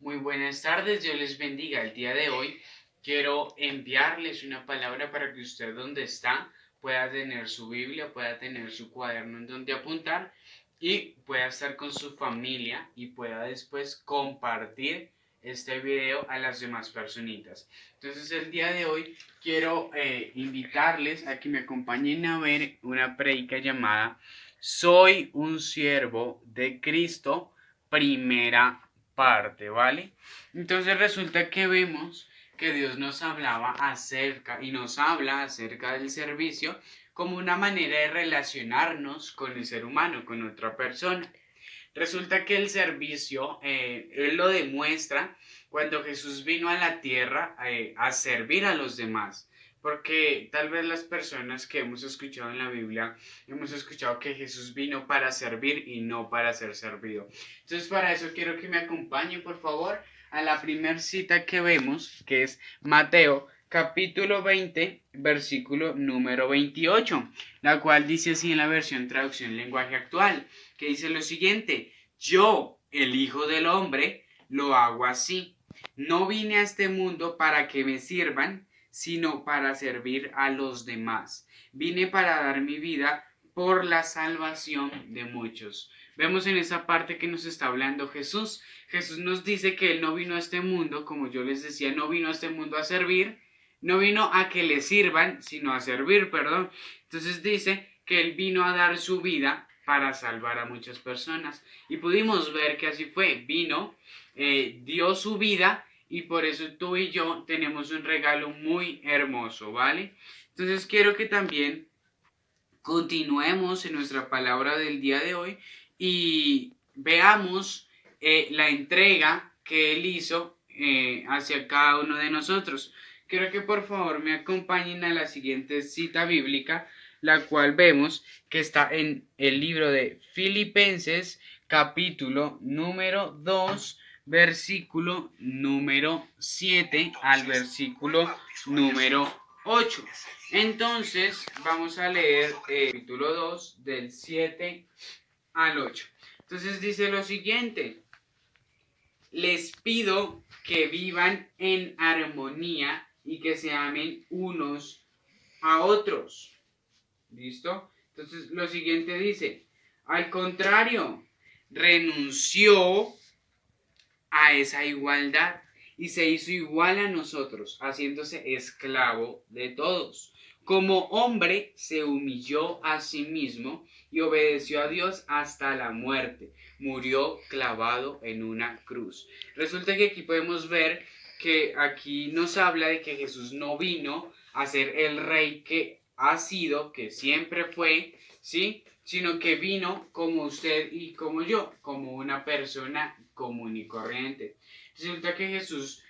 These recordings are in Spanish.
Muy buenas tardes, Dios les bendiga. El día de hoy quiero enviarles una palabra para que usted donde está pueda tener su Biblia, pueda tener su cuaderno en donde apuntar y pueda estar con su familia y pueda después compartir este video a las demás personitas. Entonces el día de hoy quiero invitarles a que me acompañen a ver una predica llamada Soy un siervo de Cristo, primera parte, ¿vale? Entonces resulta que vemos que Dios nos hablaba acerca y nos habla acerca del servicio como una manera de relacionarnos con el ser humano, con otra persona. Resulta que el servicio, Él lo demuestra cuando Jesús vino a la tierra a servir a los demás. Porque tal vez las personas que hemos escuchado en la Biblia, hemos escuchado que Jesús vino para servir y no para ser servido. Entonces para eso quiero que me acompañen por favor a la primera cita que vemos, que es Mateo capítulo 20, versículo número 28, la cual dice así en la versión traducción lenguaje actual, que dice lo siguiente: yo, el Hijo del Hombre, lo hago así. No vine a este mundo para que me sirvan, sino para servir a los demás. Vine para dar mi vida por la salvación de muchos. Vemos en esa parte que nos está hablando Jesús. Jesús nos dice que Él no vino a este mundo, como yo les decía, no vino a este mundo a servir, no vino a que le sirvan, sino a servir, perdón. Entonces dice que Él vino a dar su vida para salvar a muchas personas. Y pudimos ver que así fue, vino, dio su vida y por eso tú y yo tenemos un regalo muy hermoso, ¿vale? Entonces quiero que también continuemos en nuestra palabra del día de hoy y veamos la entrega que Él hizo hacia cada uno de nosotros. Quiero que por favor me acompañen a la siguiente cita bíblica, la cual vemos que está en el libro de Filipenses, capítulo número 2, versículo número 7 al versículo número 8. Entonces, vamos a leer el capítulo 2 del 7 al 8. Entonces dice lo siguiente: les pido que vivan en armonía y que se amen unos a otros. ¿Listo? Entonces lo siguiente dice: al contrario, renunció a esa igualdad y se hizo igual a nosotros, haciéndose esclavo de todos. Como hombre se humilló a sí mismo y obedeció a Dios hasta la muerte. Murió clavado en una cruz. Resulta que aquí podemos ver que aquí nos habla de que Jesús no vino a ser el rey que ha sido, que siempre fue, ¿sí? Sino que vino como usted y como yo, como una persona común y corriente. Resulta que Jesús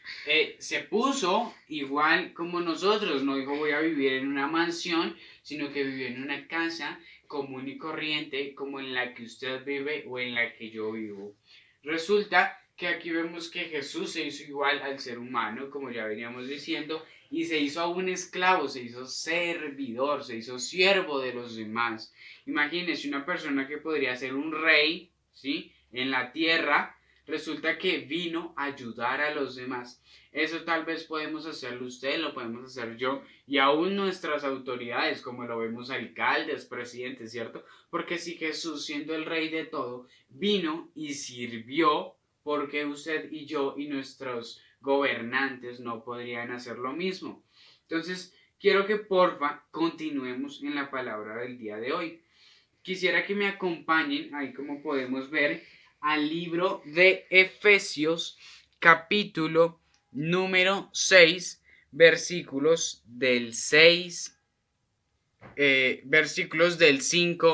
se puso igual como nosotros, no dijo voy a vivir en una mansión, sino que vivió en una casa común y corriente como en la que usted vive o en la que yo vivo. Resulta que aquí vemos que Jesús se hizo igual al ser humano, como ya veníamos diciendo, y se hizo a un esclavo, se hizo servidor, se hizo siervo de los demás. Imagínese una persona que podría ser un rey, ¿sí? En la tierra, resulta que vino a ayudar a los demás. Eso tal vez podemos hacerlo usted, lo podemos hacer yo y aún nuestras autoridades, como lo vemos alcaldes, presidentes, ¿cierto? Porque si Jesús, siendo el rey de todo, vino y sirvió, porque usted y yo y nuestros gobernantes no podrían hacer lo mismo. Entonces, quiero que porfa continuemos en la palabra del día de hoy. Quisiera que me acompañen, ahí como podemos ver, al libro de Efesios, capítulo número 6, versículos del 5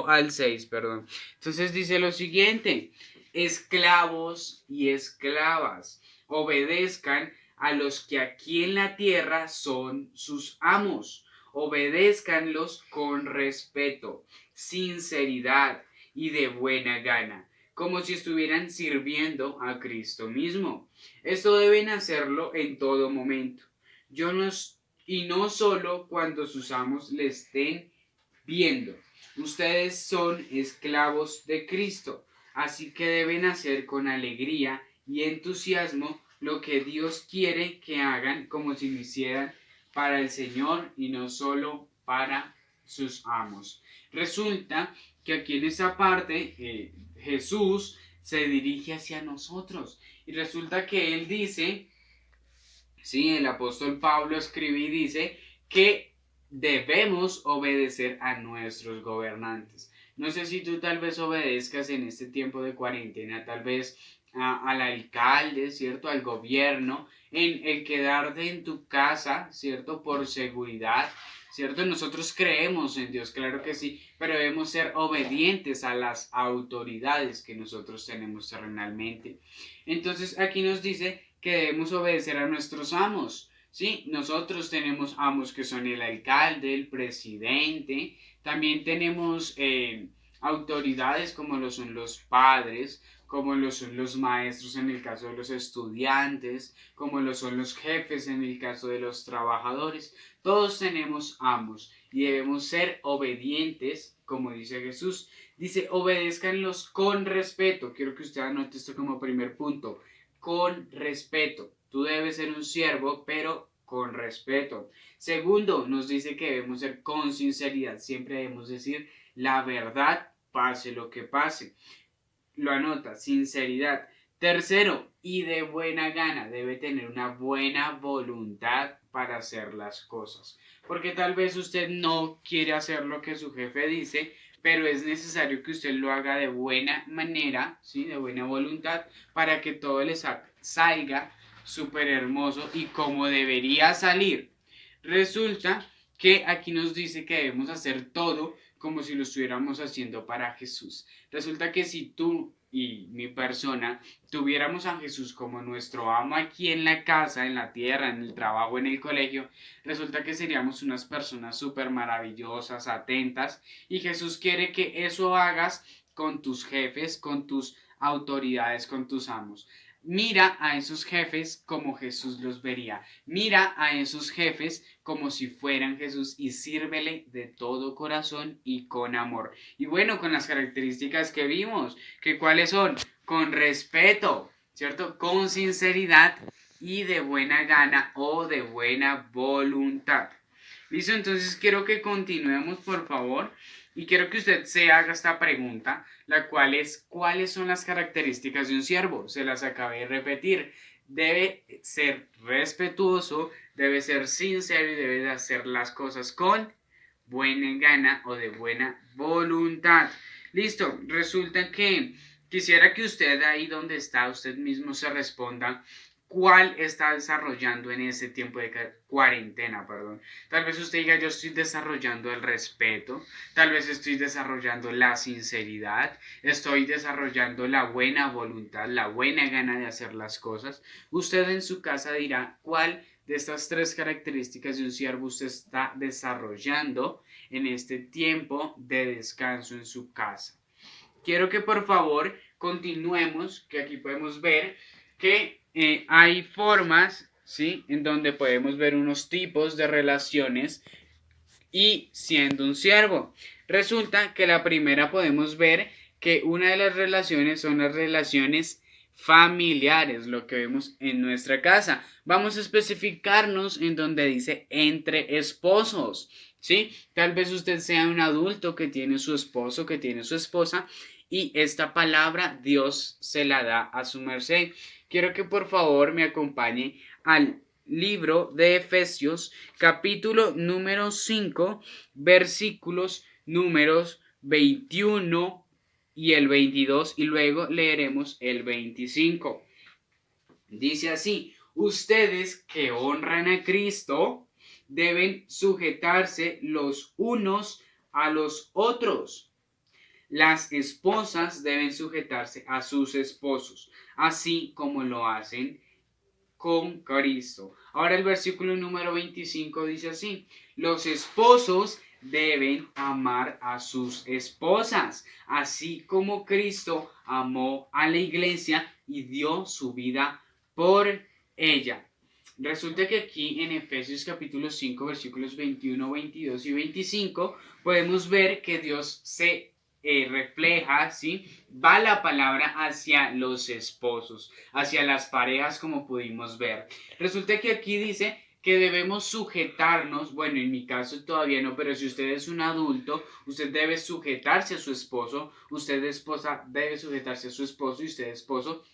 al 6, perdón. Entonces dice lo siguiente: esclavos y esclavas, obedezcan a los que aquí en la tierra son sus amos, obedézcanlos con respeto, sinceridad y de buena gana, como si estuvieran sirviendo a Cristo mismo. Esto deben hacerlo en todo momento. Yo no Y no solo cuando sus amos le estén viendo. Ustedes son esclavos de Cristo, así que deben hacer con alegría y entusiasmo lo que Dios quiere que hagan como si lo hicieran para el Señor y no solo para sus amos. Resulta que aquí en esta parte Jesús se dirige hacia nosotros y resulta que Él dice, sí, el apóstol Pablo escribe y dice que debemos obedecer a nuestros gobernantes. No sé si tú tal vez obedezcas en este tiempo de cuarentena, tal vez al alcalde, ¿cierto? Al gobierno, en el quedarte en tu casa, ¿cierto? Por seguridad, ¿cierto? Nosotros creemos en Dios, claro que sí, pero debemos ser obedientes a las autoridades que nosotros tenemos terrenalmente. Entonces aquí nos dice que debemos obedecer a nuestros amos. Sí, nosotros tenemos amos que son el alcalde, el presidente, también tenemos autoridades como lo son los padres, como lo son los maestros en el caso de los estudiantes, como lo son los jefes en el caso de los trabajadores. Todos tenemos amos y debemos ser obedientes, como dice Jesús. Dice, obedézcanlos con respeto. Quiero que usted anote esto como primer punto. Con respeto. Tú debes ser un siervo, pero con respeto. Segundo, nos dice que debemos ser con sinceridad. Siempre debemos decir la verdad, pase lo que pase. Lo anota, sinceridad. Tercero, y de buena gana, debe tener una buena voluntad para hacer las cosas. Porque tal vez usted no quiere hacer lo que su jefe dice, pero es necesario que usted lo haga de buena manera, ¿sí? De buena voluntad, para que todo le salga súper hermoso y como debería salir. Resulta que aquí nos dice que debemos hacer todo como si lo estuviéramos haciendo para Jesús. Resulta que si tú y mi persona tuviéramos a Jesús como nuestro amo aquí en la casa, en la tierra, en el trabajo, en el colegio, resulta que seríamos unas personas súper maravillosas, atentas, y Jesús quiere que eso hagas con tus jefes, con tus autoridades, con tus amos. Mira a esos jefes como Jesús los vería. Mira a esos jefes como si fueran Jesús y sírvele de todo corazón y con amor. Y bueno, con las características que vimos, que cuáles son, con respeto, ¿cierto? Con sinceridad y de buena gana o de buena voluntad. ¿Listo? Entonces quiero que continuemos, por favor, y quiero que usted se haga esta pregunta, la cual es, ¿cuáles son las características de un siervo? Se las acabé de repetir. Debe ser respetuoso, debe ser sincero y debe de hacer las cosas con buena gana o de buena voluntad. Listo, resulta que quisiera que usted ahí donde está, usted mismo se responda cuál está desarrollando en ese tiempo de cuarentena, perdón. Tal vez usted diga, yo estoy desarrollando el respeto, tal vez estoy desarrollando la sinceridad, estoy desarrollando la buena voluntad, la buena gana de hacer las cosas. Usted en su casa dirá cuál de estas tres características de un siervo usted está desarrollando en este tiempo de descanso en su casa. Quiero que por favor continuemos, que aquí podemos ver que hay formas, ¿sí? En donde podemos ver unos tipos de relaciones y siendo un siervo. Resulta que la primera podemos ver que una de las relaciones son las relaciones familiares, lo que vemos en nuestra casa. Vamos a especificarnos en donde dice entre esposos, ¿sí? Tal vez usted sea un adulto que tiene su esposo, que tiene su esposa, y esta palabra Dios se la da a su merced. Quiero que por favor me acompañe al libro de Efesios, capítulo número 5, versículos números 21 y el 22, y luego leeremos el 25. Dice así: ustedes que honran a Cristo deben sujetarse los unos a los otros. Las esposas deben sujetarse a sus esposos, así como lo hacen con Cristo. Ahora el versículo número 25 dice así: los esposos deben amar a sus esposas, así como Cristo amó a la iglesia y dio su vida por ella. Resulta que aquí en Efesios capítulo 5 versículos 21, 22 y 25 podemos ver que Dios se refleja, ¿sí? Va la palabra hacia los esposos, hacia las parejas, como pudimos ver. Resulta que aquí dice que debemos sujetarnos, bueno, en mi caso todavía no, pero si usted es un adulto, usted debe sujetarse a su esposo, usted esposa debe sujetarse a su esposo y usted esposo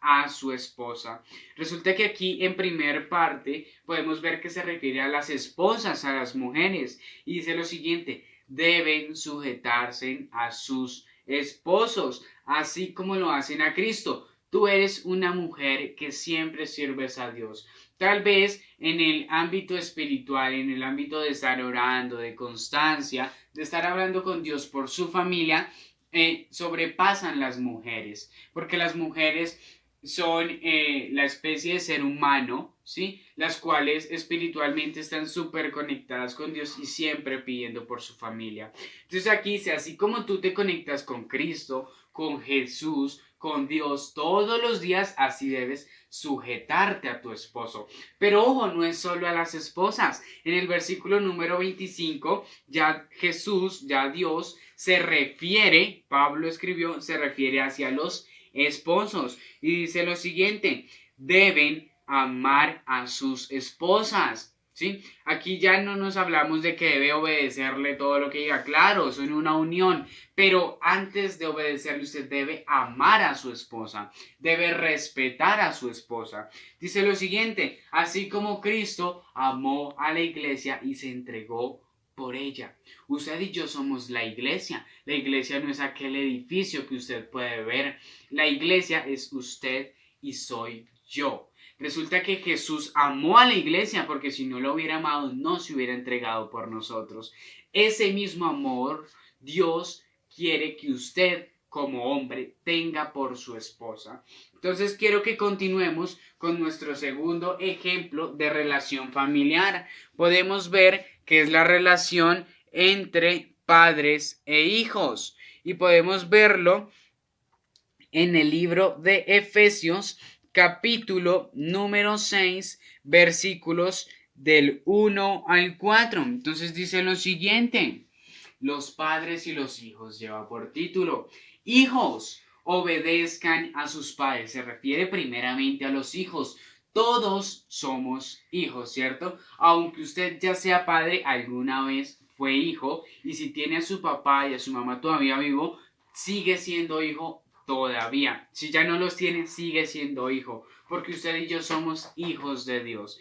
a su esposa. Resulta que aquí en primer parte podemos ver que se refiere a las esposas, a las mujeres, y dice lo siguiente: deben sujetarse a sus esposos, así como lo hacen a Cristo. Tú eres una mujer que siempre sirves a Dios. Tal vez en el ámbito espiritual, en el ámbito de estar orando, de constancia, de estar hablando con Dios por su familia, sobrepasan las mujeres, porque las mujeres son la especie de ser humano, ¿sí? Las cuales espiritualmente están súper conectadas con Dios y siempre pidiendo por su familia. Entonces aquí dice, así como tú te conectas con Cristo, con Jesús, con Dios todos los días, así debes sujetarte a tu esposo. Pero ojo, no es solo a las esposas. En el versículo número 25, ya Jesús, ya Dios, se refiere, Pablo escribió, se refiere hacia los esposos. Y dice lo siguiente: deben amar a sus esposas. ¿Sí? Aquí ya no nos hablamos de que debe obedecerle todo lo que diga. Claro, son una unión, pero antes de obedecerle usted debe amar a su esposa, debe respetar a su esposa. Dice lo siguiente: así como Cristo amó a la iglesia y se entregó por ella. Usted y yo somos la iglesia. La iglesia no es aquel edificio que usted puede ver. La iglesia es usted y soy yo. Resulta que Jesús amó a la iglesia porque si no lo hubiera amado no se hubiera entregado por nosotros. Ese mismo amor Dios quiere que usted como hombre tenga por su esposa. Entonces quiero que continuemos con nuestro segundo ejemplo de relación familiar. Podemos ver que es la relación entre padres e hijos y podemos verlo en el libro de Efesios, capítulo número 6, versículos del 1 al 4. Entonces dice lo siguiente: los padres y los hijos, lleva por título: hijos, obedezcan a sus padres. Se refiere primeramente a los hijos. Todos somos hijos, ¿cierto? Aunque usted ya sea padre, alguna vez fue hijo, y si tiene a su papá y a su mamá todavía vivo, sigue siendo hijo todavía. Si ya no los tiene, sigue siendo hijo, porque usted y yo somos hijos de Dios.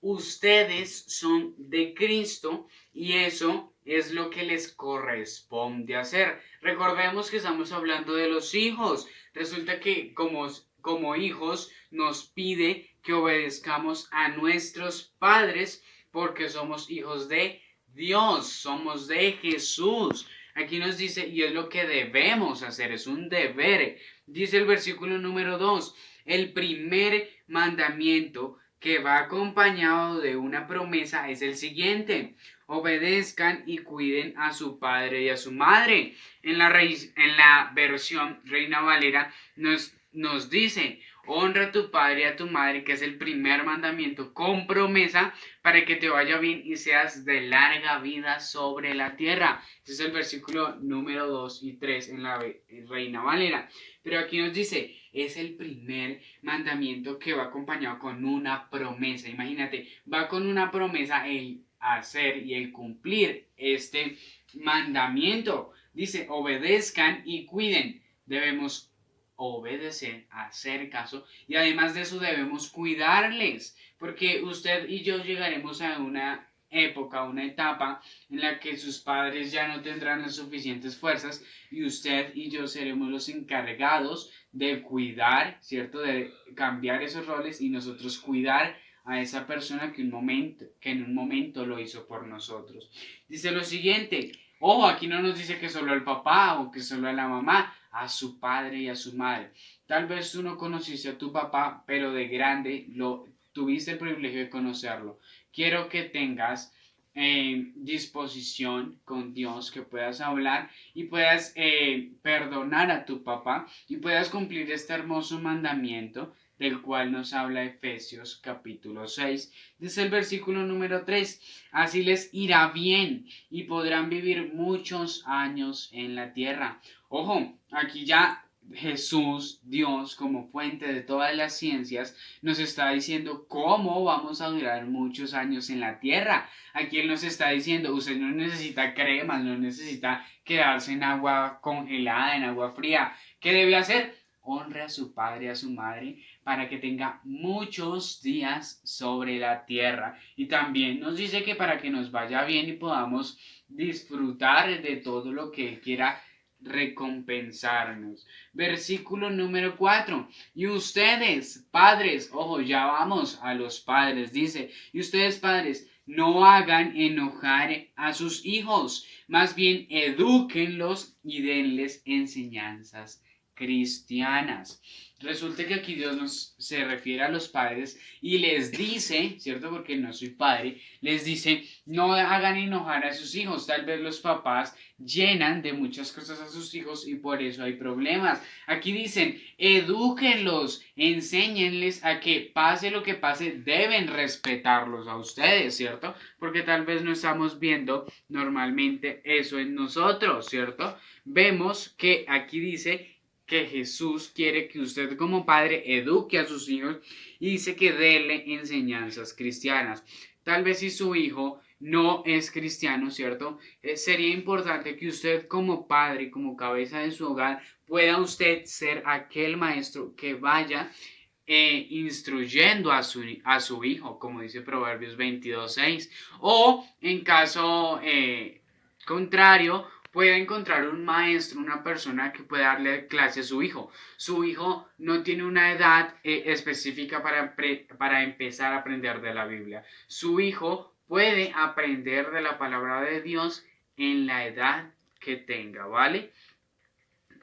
Ustedes son de Cristo y eso es lo que les corresponde hacer. Recordemos que estamos hablando de los hijos. Resulta que como hijos nos pide que obedezcamos a nuestros padres porque somos hijos de Dios, somos de Jesús. Aquí nos dice, y es lo que debemos hacer, es un deber. Dice el versículo número 2, el primer mandamiento que va acompañado de una promesa es el siguiente: obedezcan y cuiden a su padre y a su madre. En la versión Reina Valera nos dice: honra a tu padre y a tu madre, que es el primer mandamiento con promesa para que te vaya bien y seas de larga vida sobre la tierra. Ese es el versículo número 2 y 3 en la Reina Valera. Pero aquí nos dice, es el primer mandamiento que va acompañado con una promesa. Imagínate, va con una promesa el hacer y el cumplir este mandamiento. Dice, obedezcan y cuiden. Debemos obedecer, hacer caso, y además de eso debemos cuidarles, porque usted y yo llegaremos a una época, una etapa en la que sus padres ya no tendrán las suficientes fuerzas y usted y yo seremos los encargados de cuidar, ¿cierto? De cambiar esos roles y nosotros cuidar a esa persona que en un momento lo hizo por nosotros. Dice lo siguiente: ojo, aquí no nos dice que solo al papá o que solo a la mamá, a su padre y a su madre. Tal vez tú no conociste a tu papá, pero de grande tuviste el privilegio de conocerlo. Quiero que tengas disposición con Dios, que puedas hablar y puedas perdonar a tu papá y puedas cumplir este hermoso mandamiento del cual nos habla Efesios capítulo 6. Dice el versículo número 3, así les irá bien y podrán vivir muchos años en la tierra. Ojo, aquí ya Jesús, Dios, como fuente de todas las ciencias, nos está diciendo cómo vamos a durar muchos años en la tierra. Aquí Él nos está diciendo, usted no necesita cremas, no necesita quedarse en agua congelada, en agua fría. ¿Qué debe hacer? Honre a su padre y a su madre para que tenga muchos días sobre la tierra. Y también nos dice que para que nos vaya bien y podamos disfrutar de todo lo que Él quiera recompensarnos. Versículo número 4. Y ustedes, padres, ojo, ya vamos a los padres, dice, y ustedes, padres, no hagan enojar a sus hijos, más bien edúquenlos y denles enseñanzas cristianas. Resulta que aquí Dios se refiere a los padres y les dice, ¿cierto? Porque no soy padre, les dice, no hagan enojar a sus hijos. Tal vez los papás llenan de muchas cosas a sus hijos y por eso hay problemas. Aquí dicen, edúquenlos, enséñenles a que pase lo que pase, deben respetarlos a ustedes, ¿cierto? Porque tal vez no estamos viendo normalmente eso en nosotros, ¿cierto? Vemos que aquí dice que Jesús quiere que usted como padre eduque a sus hijos y dice que déle enseñanzas cristianas. Tal vez si su hijo no es cristiano, ¿cierto? Sería importante que usted como padre, como cabeza de su hogar, pueda usted ser aquel maestro que vaya instruyendo a su hijo, como dice Proverbios 22:6. O en caso contrario, puede encontrar un maestro, una persona que pueda darle clase a su hijo. Su hijo no tiene una edad específica para empezar a aprender de la Biblia. Su hijo puede aprender de la palabra de Dios en la edad que tenga, ¿vale?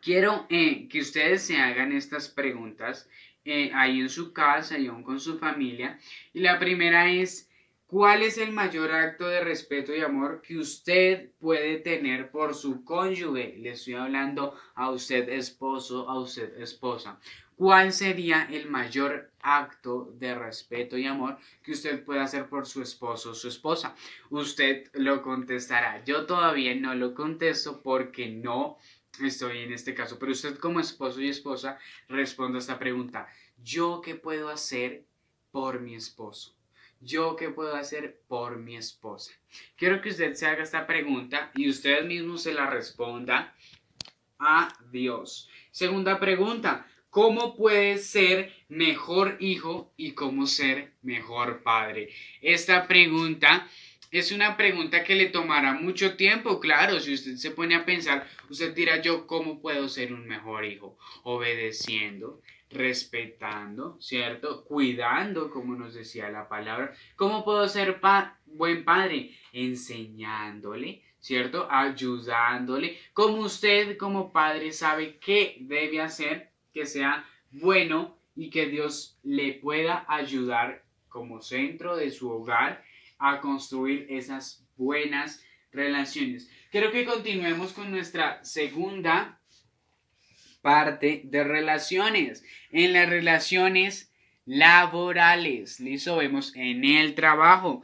Quiero que ustedes se hagan estas preguntas ahí en su casa y aún con su familia. Y la primera es, ¿cuál es el mayor acto de respeto y amor que usted puede tener por su cónyuge? Le estoy hablando a usted esposo, a usted esposa. ¿Cuál sería el mayor acto de respeto y amor que usted puede hacer por su esposo o su esposa? Usted lo contestará. Yo todavía no lo contesto porque no estoy en este caso, pero usted como esposo y esposa responda a esta pregunta. ¿Yo qué puedo hacer por mi esposo? ¿Yo qué puedo hacer por mi esposa? Quiero que usted se haga esta pregunta y usted mismo se la responda a Dios. Segunda pregunta. ¿Cómo puedes ser mejor hijo y cómo ser mejor padre? Esta pregunta es una pregunta que le tomará mucho tiempo, claro, si usted se pone a pensar, usted dirá yo, ¿cómo puedo ser un mejor hijo? Obedeciendo, respetando, ¿cierto? Cuidando, como nos decía la palabra. ¿Cómo puedo ser buen padre? Enseñándole, ¿cierto? Ayudándole. Como usted como padre sabe qué debe hacer, que sea bueno y que Dios le pueda ayudar como centro de su hogar a construir esas buenas relaciones. Quiero que continuemos con nuestra segunda parte de relaciones. En las relaciones laborales, listo, vemos en el trabajo.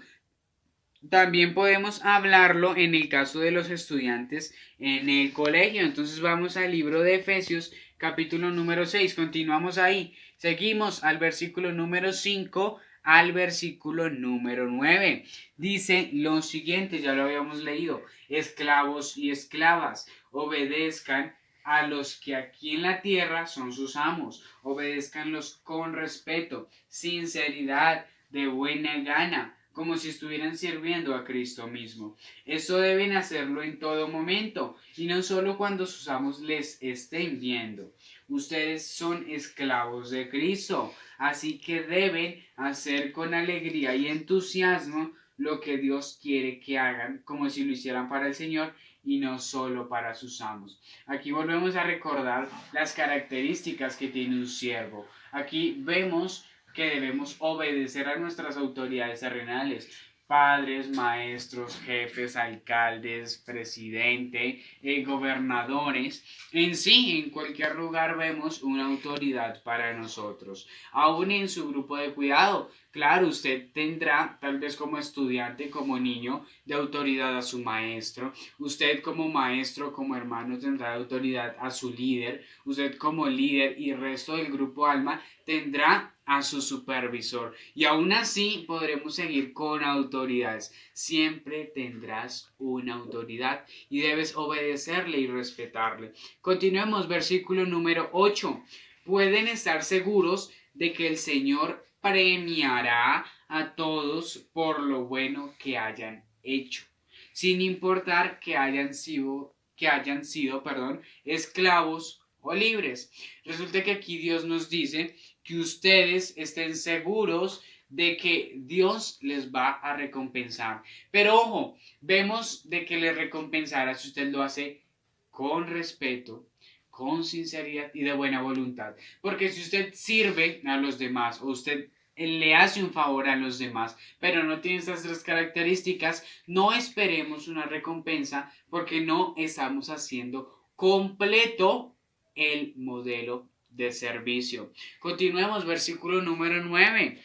También podemos hablarlo en el caso de los estudiantes en el colegio. Entonces vamos al libro de Efesios, capítulo número 6. Continuamos ahí. Seguimos al versículo número 5 al versículo número 9. Dice lo siguiente, ya lo habíamos leído. Esclavos y esclavas, obedezcan a los que aquí en la tierra son sus amos. Obedezcanlos con respeto, sinceridad, de buena gana, como si estuvieran sirviendo a Cristo mismo. Eso deben hacerlo en todo momento y no solo cuando sus amos les estén viendo. Ustedes son esclavos de Cristo, así que deben hacer con alegría y entusiasmo lo que Dios quiere que hagan, como si lo hicieran para el Señor y no solo para sus amos. Aquí volvemos a recordar las características que tiene un siervo. Aquí vemos que debemos obedecer a nuestras autoridades terrenales. padres, maestros, jefes, alcaldes, presidente, gobernadores. En sí, en cualquier lugar vemos una autoridad para nosotros. Aún en su grupo de cuidado. Claro, usted tendrá, tal vez como estudiante, como niño, de autoridad a su maestro. Usted como maestro, como hermano, tendrá autoridad a su líder. Usted como líder y el resto del grupo alma tendrá a su supervisor. Y aún así podremos seguir con autoridades. Siempre tendrás una autoridad y debes obedecerle y respetarle. Continuemos, versículo número 8. Pueden estar seguros de que el Señor premiará a todos por lo bueno que hayan hecho, sin importar que hayan sido esclavos o libres. Resulta que aquí Dios nos dice que ustedes estén seguros de que Dios les va a recompensar. Pero ojo, vemos de que les recompensará si usted lo hace con respeto, con sinceridad y de buena voluntad. Porque si usted sirve a los demás o usted le hace un favor a los demás, pero no tiene estas tres características, no esperemos una recompensa porque no estamos haciendo completo el modelo de servicio. Continuemos, versículo número 9.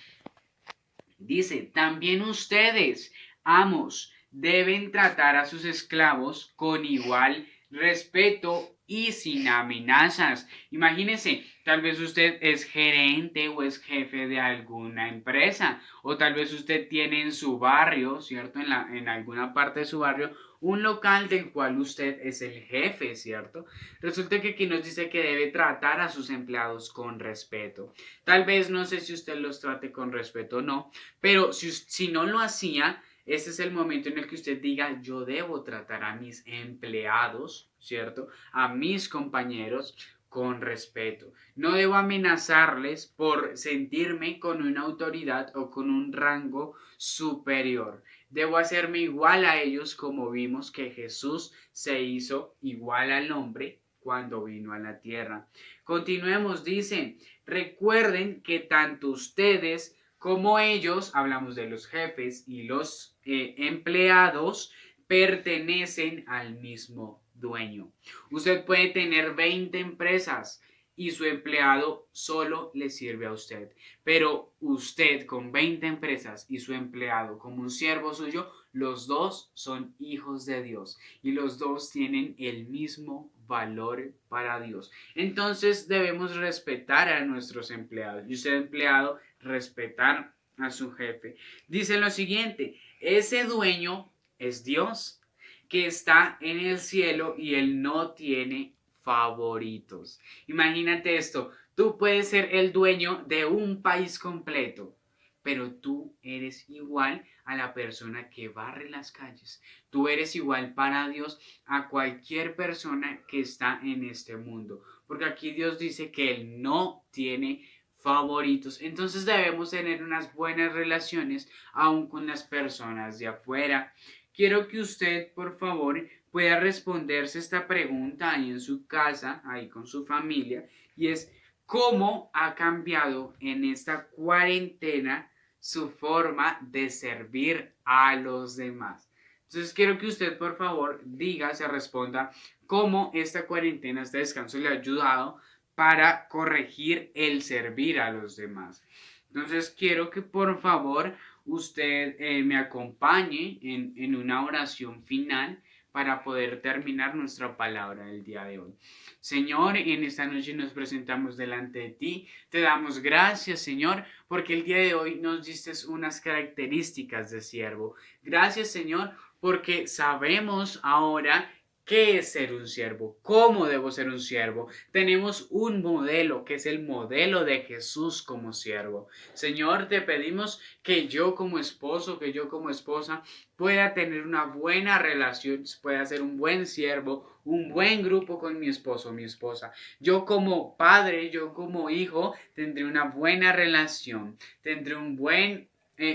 Dice, también ustedes, amos, deben tratar a sus esclavos con igual respeto y sin amenazas. Imagínese, tal vez usted es gerente o es jefe de alguna empresa, o tal vez usted tiene en su barrio, ¿cierto? En alguna parte de su barrio, un local del cual usted es el jefe, ¿cierto? Resulta que aquí nos dice que debe tratar a sus empleados con respeto. Tal vez no sé si usted los trate con respeto o no, pero si no lo hacía, ese es el momento en el que usted diga, yo debo tratar a mis empleados, ¿cierto? A mis compañeros con respeto. No debo amenazarles por sentirme con una autoridad o con un rango superior. Debo hacerme igual a ellos como vimos que Jesús se hizo igual al hombre cuando vino a la tierra. Continuemos, dice, recuerden que tanto ustedes como ellos, hablamos de los jefes y los empleados, pertenecen al mismo dueño. Usted puede tener 20 empresas y su empleado solo le sirve a usted. Pero usted con 20 empresas y su empleado como un siervo suyo, los dos son hijos de Dios y los dos tienen el mismo valor para Dios. Entonces debemos respetar a nuestros empleados y usted empleado respetar a su jefe. Dice lo siguiente, ese dueño es Dios que está en el cielo y él no tiene favoritos. Imagínate esto, tú puedes ser el dueño de un país completo, pero tú eres igual a la persona que barre las calles. Tú eres igual para Dios a cualquier persona que está en este mundo, porque aquí Dios dice que él no tiene favoritos. Entonces debemos tener unas buenas relaciones aún con las personas de afuera. Quiero que usted, por favor, pueda responderse esta pregunta ahí en su casa, ahí con su familia, y es ¿cómo ha cambiado en esta cuarentena su forma de servir a los demás? Entonces quiero que usted, por favor, diga, se responda cómo esta cuarentena, este descanso le ha ayudado para corregir el servir a los demás. Entonces quiero que por favor usted me acompañe en una oración final para poder terminar nuestra palabra del día de hoy. Señor, en esta noche nos presentamos delante de ti. Te damos gracias, Señor, porque el día de hoy nos diste unas características de siervo. Gracias, Señor, porque sabemos ahora ¿qué es ser un siervo? ¿Cómo debo ser un siervo? Tenemos un modelo que es el modelo de Jesús como siervo. Señor, te pedimos que yo como esposo, que yo como esposa pueda tener una buena relación, pueda ser un buen siervo, un buen grupo con mi esposo, mi esposa. Yo como padre, yo como hijo, tendré una buena relación, tendré un buen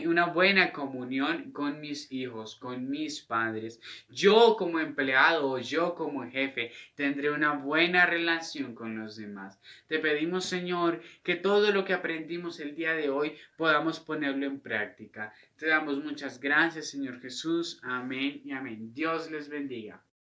una buena comunión con mis hijos, con mis padres. Yo como empleado o yo como jefe tendré una buena relación con los demás. Te pedimos, Señor, que todo lo que aprendimos el día de hoy podamos ponerlo en práctica. Te damos muchas gracias, Señor Jesús. Amén y amén. Dios les bendiga.